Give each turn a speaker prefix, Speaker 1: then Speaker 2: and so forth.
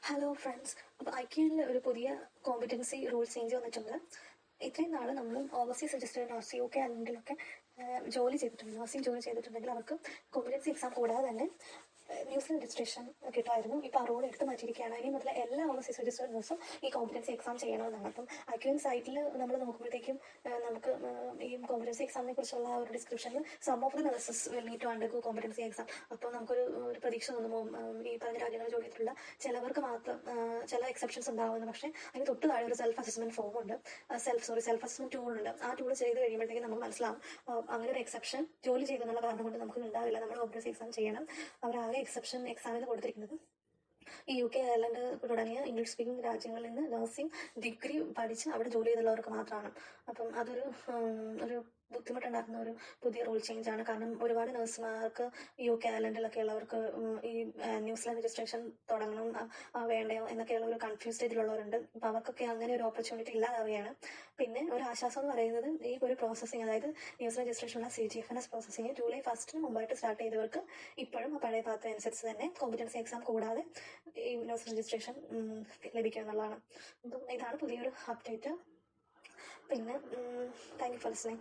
Speaker 1: Hello friends. അപ്പോൾ ഐക്യയിൽ ഒരു പുതിയ കോമ്പറ്റൻസി റൂൾ ചേഞ്ച് വന്നിട്ടുണ്ട്. ഇത്രയും നാൾ നമ്മൾ ഓവർസീസ് രജിസ്റ്റേഡ് നഴ്സ് UK അല്ലെങ്കിൽ ജോലി ചെയ്തിട്ടുണ്ട്, നഴ്സിംഗ് ജോലി ചെയ്തിട്ടുണ്ടെങ്കിൽ അവർക്ക് കോമ്പറ്റൻസി എക്സാം കൂടാതെ തന്നെ ന്യൂസിൽ രജിസ്ട്രേഷൻ കിട്ടുമായിരുന്നു. ഇപ്പോൾ ആ റൂൾ എടുത്ത് മാറ്റിയിരിക്കുകയാണ്. ഇനി മുതൽ എല്ലാ ഓവർസീസ് രജിസ്റ്റേഡ് നഴ്സും ഈ കോമ്പറ്റൻസി എക്സാം ചെയ്യണമെന്നാണ്. അപ്പം ഐക്യൻ സൈറ്റിൽ നമ്മൾ നോക്കുമ്പോഴത്തേക്കും നമുക്ക് ഈ കോമ്പറ്റൻസി എക്സാമിനെ കുറിച്ചുള്ള ഒരു ഡിസ്ക്രിപ്ഷനിൽ some of the nurses will need to undergo competency exam. അപ്പോൾ നമുക്കൊരു പ്രതീക്ഷ തോന്നുന്നു ഈ പറഞ്ഞ രാജ്യങ്ങളിൽ ജോലി ചെയ്തിട്ടുള്ള ചിലവർക്ക് മാത്രം ചില എക്സെപ്ഷൻസ് ഉണ്ടാവുന്നു. പക്ഷേ അതിന് തൊട്ട് താഴെ ഒരു സെൽഫ് അസസ്മെന്റ് ഫോം ഉണ്ട്, സെൽഫ് അസസ്മെന്റ് ടൂൾ ഉണ്ട്. ആ ടൂൾ ചെയ്ത് കഴിയുമ്പോഴത്തേക്കും നമുക്ക് മനസ്സിലാവും അങ്ങനെ ഒരു എക്സെപ്ഷൻ ജോലി ചെയ്തെന്നുള്ള കാരണം കൊണ്ട് നമുക്ക് ഉണ്ടാവില്ല. നമ്മൾ കോമ്പറ്റൻസി എക്സാം ചെയ്യണം. അവരാകെ എക്സെപ്ഷൻ എക്സാമിന് കൊടുത്തിരിക്കുന്നത് ഈ UK, അയർലൻഡ് തുടങ്ങിയ ഇംഗ്ലീഷ് സ്പീക്കിംഗ് രാജ്യങ്ങളിൽ നിന്ന് നഴ്സിംഗ് ഡിഗ്രി പഠിച്ച് അവിടെ ജോലി ചെയ്തുള്ളവർക്ക് മാത്രമാണ്. അപ്പം അതൊരു ഒരു ബുദ്ധിമുട്ടുണ്ടാക്കുന്ന ഒരു പുതിയ റൂൾ ചേഞ്ച് ആണ്. കാരണം ഒരുപാട് നഴ്സുമാർക്ക് UK, അയർലൻഡിലൊക്കെ ഉള്ളവർക്ക് ഈ ന്യൂസിലാൻഡ് രജിസ്ട്രേഷൻ തുടങ്ങണം വേണ്ടയോ എന്നൊക്കെയുള്ള ഒരു കൺഫ്യൂസ് സ്റ്റേജിലുള്ളവരുണ്ട്. അപ്പം അവർക്കൊക്കെ അങ്ങനെ ഒരു ഓപ്പർച്യൂണിറ്റി ഇല്ലാതാവുകയാണ്. പിന്നെ ഒരു ആശ്വാസം എന്ന് പറയുന്നത് ഈ ഒരു പ്രോസസ്സിങ്, അതായത് ന്യൂസ് രജിസ്ട്രേഷനുള്ള CGFNS പ്രോസസ്സിങ് ജൂലൈ 1 മുമ്പായിട്ട് സ്റ്റാർട്ട് ചെയ്തവർക്ക് ഇപ്പോഴും പഴയ പാത്ത് അനുസരിച്ച് തന്നെ കോമ്പറ്റൻസി എക്സാം കൂടാതെ ഈ ന്യൂസ് രജിസ്ട്രേഷൻ ലഭിക്കുക എന്നുള്ളതാണ്. അപ്പം ഇതാണ് പുതിയൊരു അപ്ഡേറ്റ്. പിന്നെ താങ്ക് യു ഫോർ ലിസണിങ്.